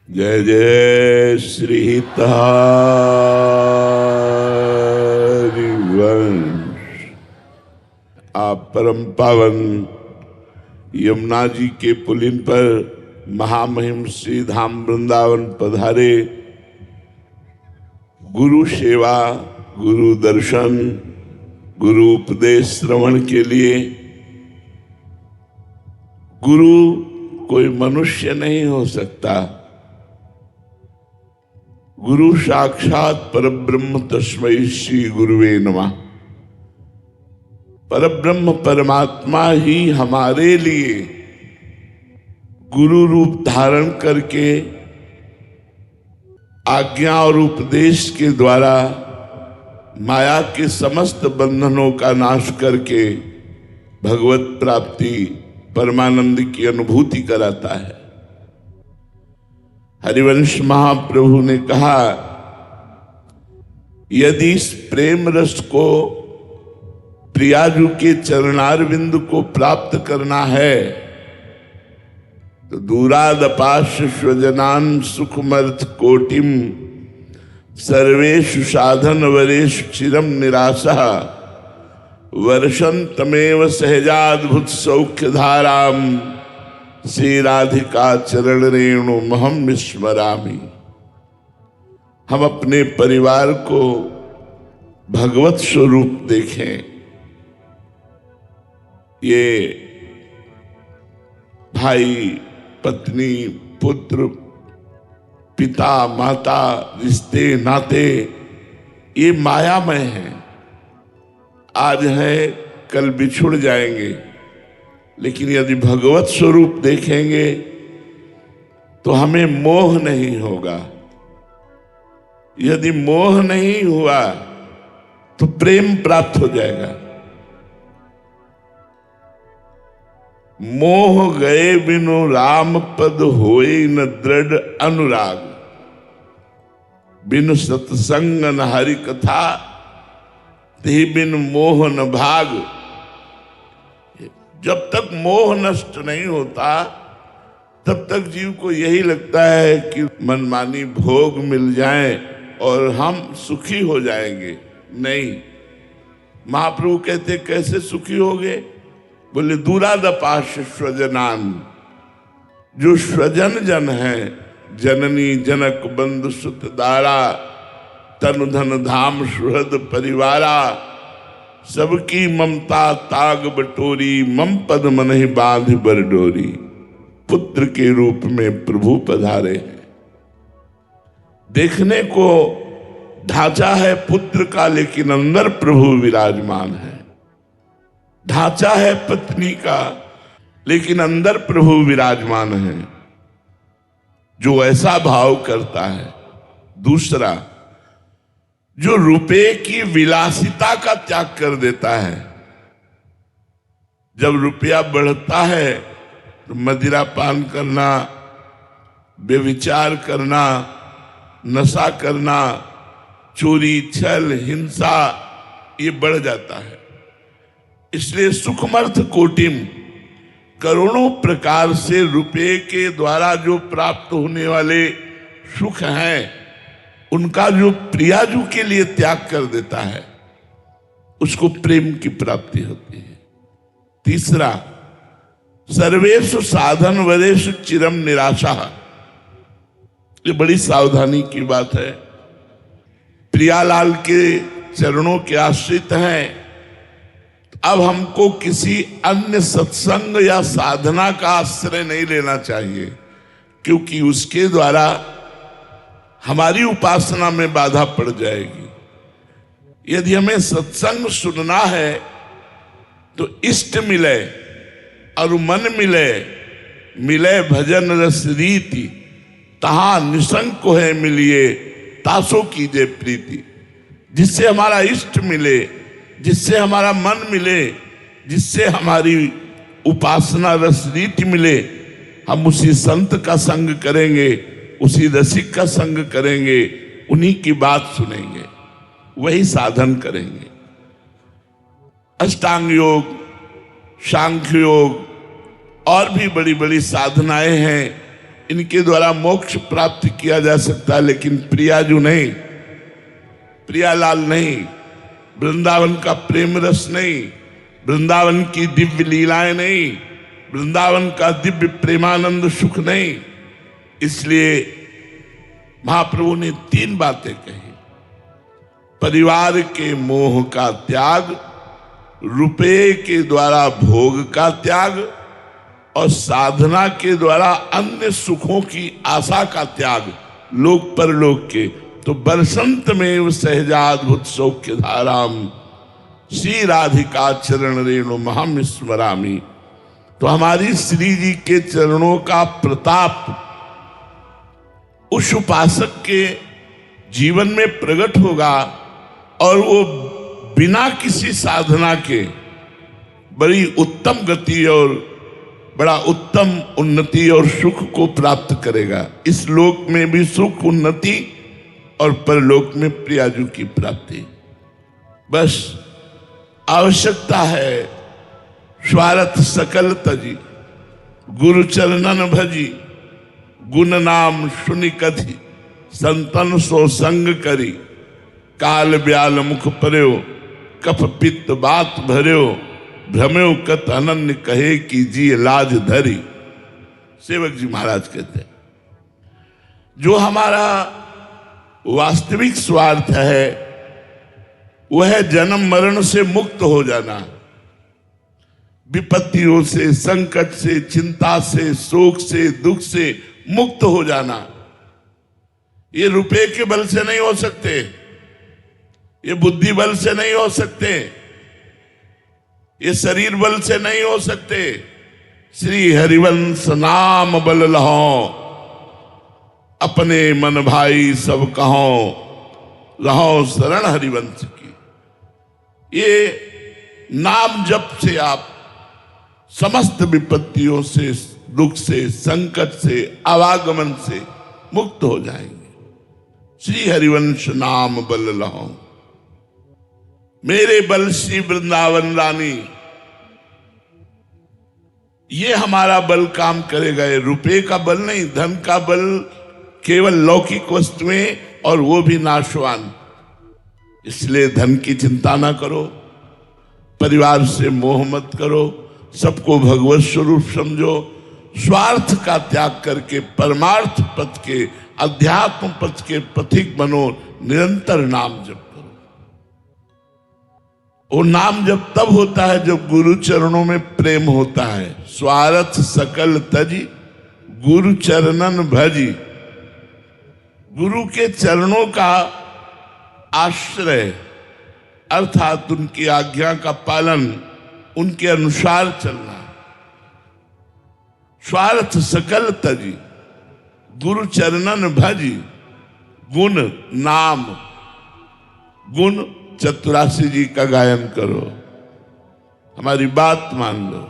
जय जय श्री हरिवंश। आप परम पावन यमुना जी के पुलिन पर महामहिम श्री धाम वृंदावन पधारे। गुरु सेवा, गुरु दर्शन, गुरु उपदेश श्रवण के लिए। गुरु कोई मनुष्य नहीं हो सकता। गुरु साक्षात परब्रह्म, तस्मै श्री गुरुवे नमः। परब्रह्म परमात्मा ही हमारे लिए गुरु रूप धारण करके आज्ञा और उपदेश के द्वारा माया के समस्त बंधनों का नाश करके भगवत प्राप्ति, परमानंद की अनुभूति कराता है। हरिवंश महाप्रभु ने कहा, यदि इस प्रेम रस को प्रियाजू के चरणारविंद को प्राप्त करना है तो दूरादपाश स्वजनान सुखमर्थ कोटिम सर्वेषु साधन वरेषु चिरम निराशः वर्षन्तमेव सहजाद्भुत सौख्य धाराम श्री राधिका चरण रेणु महम विस्मरामि। हम अपने परिवार को भगवत स्वरूप देखें। ये भाई, पत्नी, पुत्र, पिता, माता, रिश्ते नाते ये मायामय हैं। आज है, कल बिछुड़ जाएंगे, लेकिन यदि भगवत स्वरूप देखेंगे तो हमें मोह नहीं होगा। यदि मोह नहीं हुआ तो प्रेम प्राप्त हो जाएगा। मोह गए बिनु राम पद होए न दृढ़ अनुराग, बिनु सत्संग न हरि कथा, ते बिन मोह न भाग। जब तक मोह नष्ट नहीं होता तब तक जीव को यही लगता है कि मनमानी भोग मिल जाए और हम सुखी हो जाएंगे। नहीं, महाप्रभु कहते कैसे सुखी होगे? बोले दूरादपाश स्वजनान, जो स्वजन जन है, जननी जनक बंधु सुत दारा, तनु धन धाम सुहृद परिवारा, सबकी ममता ताग बटोरी, मम पद मनहि बांध बरडोरी। पुत्र के रूप में प्रभु पधारे हैं। देखने को ढांचा है पुत्र का, लेकिन अंदर प्रभु विराजमान है। ढांचा है पत्नी का, लेकिन अंदर प्रभु विराजमान है, जो ऐसा भाव करता है। दूसरा, जो रुपए की विलासिता का त्याग कर देता है। जब रुपया बढ़ता है तो मदिरा पान करना, व्यभिचार करना, नशा करना, चोरी, छल, हिंसा ये बढ़ जाता है। इसलिए सुखमर्थ कोटिम, करोड़ों प्रकार से रुपये के द्वारा जो प्राप्त होने वाले सुख हैं, उनका जो प्रियाजू के लिए त्याग कर देता है, उसको प्रेम की प्राप्ति होती है। तीसरा, सर्वेषु साधन वरेषु चिरम निराशा। ये बड़ी सावधानी की बात है। प्रियालाल के चरणों के आश्रित हैं, अब हमको किसी अन्य सत्संग या साधना का आश्रय नहीं लेना चाहिए, क्योंकि उसके द्वारा हमारी उपासना में बाधा पड़ जाएगी। यदि हमें सत्संग सुनना है तो इष्ट मिले और मन मिले, मिले भजन रस रीति, तहां निसंग को है मिलिए, तासो कीजे प्रीति। जिससे हमारा इष्ट मिले, जिससे हमारा मन मिले, जिससे हमारी उपासना रस रीति मिले, हम उसी संत का संग करेंगे, उसी रसिक का संग करेंगे, उन्हीं की बात सुनेंगे, वही साधन करेंगे। अष्टांग योग, सांख्य योग और भी बड़ी बड़ी साधनाएं हैं, इनके द्वारा मोक्ष प्राप्त किया जा सकता है, लेकिन प्रियाजू नहीं, प्रियालाल नहीं, वृंदावन का प्रेम रस नहीं, वृंदावन की दिव्य लीलाएं नहीं, वृंदावन का दिव्य प्रेमानंद सुख नहीं। इसलिए महाप्रभु ने 3 बातें कही। परिवार के मोह का त्याग, रुपये के द्वारा भोग का त्याग और साधना के द्वारा अन्य सुखों की आशा का त्याग, लोक परलोक के। तो बरसंत में सहजाद्भुत सौख्य धाराम श्री राधिका चरण रेणु महम स्मरामी। तो हमारी श्री जी के चरणों का प्रताप उस उपासक के जीवन में प्रकट होगा और वो बिना किसी साधना के बड़ी उत्तम गति और बड़ा उत्तम उन्नति और सुख को प्राप्त करेगा। इस लोक में भी सुख, उन्नति और परलोक में प्रियाजू की प्राप्ति। बस आवश्यकता है स्वार्थ सकल तजी, गुरु चरणन भजी, गुण नाम सुनि कथि, संतन सो संग करी, काल ब्याल मुख पर्यो, कफ पित्त बात भर्यो, भ्रम्यो कत अनन्य कहे कि जी लाज धरी। सेवक जी महाराज कहते हैं, जो हमारा वास्तविक स्वार्थ है वह जन्म मरण से मुक्त हो जाना, विपत्तियों से, संकट से, चिंता से, शोक से, दुख से मुक्त हो जाना। ये रुपए के बल से नहीं हो सकते, ये बुद्धि बल से नहीं हो सकते, ये शरीर बल से नहीं हो सकते। श्री हरिवंश नाम बल लहो, अपने मन भाई सब कहो, रहो शरण हरिवंश की। ये नाम जप से आप समस्त विपत्तियों से, दुख से, संकट से, आवागमन से मुक्त हो जाएंगे। श्री हरिवंश नाम बल लहो, मेरे बल श्री वृंदावन रानी। ये हमारा बल काम करेगा। ये रुपए का बल नहीं, धन का बल केवल लौकिक वस्तुएं, और वो भी नाशवान। इसलिए धन की चिंता ना करो, परिवार से मोह मत करो, सबको भगवत स्वरूप समझो, स्वार्थ का त्याग करके परमार्थ पथ के, अध्यात्म पथ के पथिक बनो, निरंतर नाम जप करो। वो नाम जप तब होता है जब गुरु चरणों में प्रेम होता है। स्वार्थ सकल तजी, गुरु चरणन भजी। गुरु के चरणों का आश्रय अर्थात उनकी आज्ञा का पालन, उनके अनुसार चलना। स्वार्थ सकल तजी, गुरु चरणन भजी। गुण नाम, गुण चतुरासी जी का गायन करो। हमारी बात मान लो,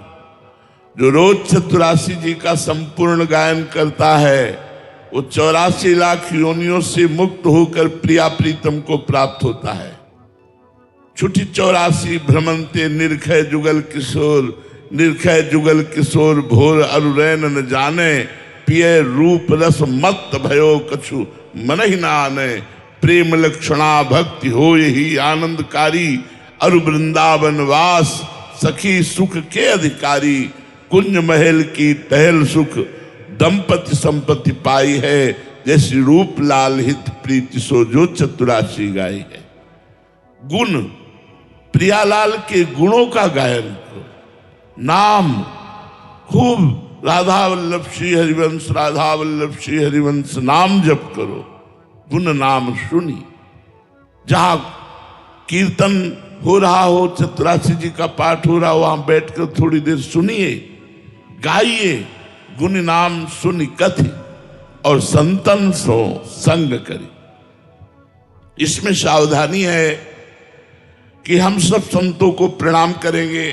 जो रोज चतुरासी जी का संपूर्ण गायन करता है वो 84 लाख योनियों से मुक्त होकर प्रिया प्रीतम को प्राप्त होता है। छुटी 84 भ्रमंते निर्खय जुगल किशोर, निर्खय जुगल किशोर भोर अरुरैन न जाने, पिय रूप रस मत भयो कछु मन ही ना आने। प्रेम लक्षणा भक्ति हो यही आनंदकारी, अरु वृंदावन वास सखी सुख के अधिकारी। कुंज महल की टहल सुख, दंपति संपत्ति पाई है, जैसी रूप लाल हित प्रीति सो जो चतुरासी गाई है। गुण, प्रियालाल के गुणों का गायन करो। नाम, खूब राधा वल्लभ श्री हरिवंश, राधा वल्लभ श्री हरिवंश नाम जप करो। गुण नाम सुनी, जहां कीर्तन हो रहा हो, चतुरासी जी का पाठ हो रहा हो, वहां बैठकर थोड़ी देर सुनिए, गाइए। गुण नाम सुनि कथि, और संतन सो संग करी। इसमें सावधानी है कि हम सब संतों को प्रणाम करेंगे,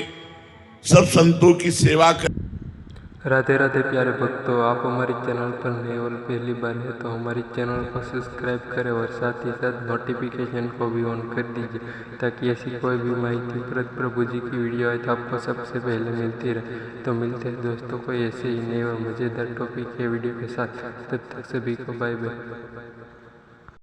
सब संतों की सेवा करेंगे। राधे राधे प्यारे भक्तों, आप हमारे चैनल पर नए और पहली बार है तो हमारे चैनल को सब्सक्राइब करें और साथ ही साथ नोटिफिकेशन को भी ऑन कर दीजिए ताकि ऐसी कोई भी माहिती प्रभु जी की वीडियो आए तो आपको सबसे पहले मिलती रहे। तो मिलते हैं दोस्तों को ऐसे ही नए और मज़ेदार टॉपिक के वीडियो के साथ। तब तक सभी को बाय बाय।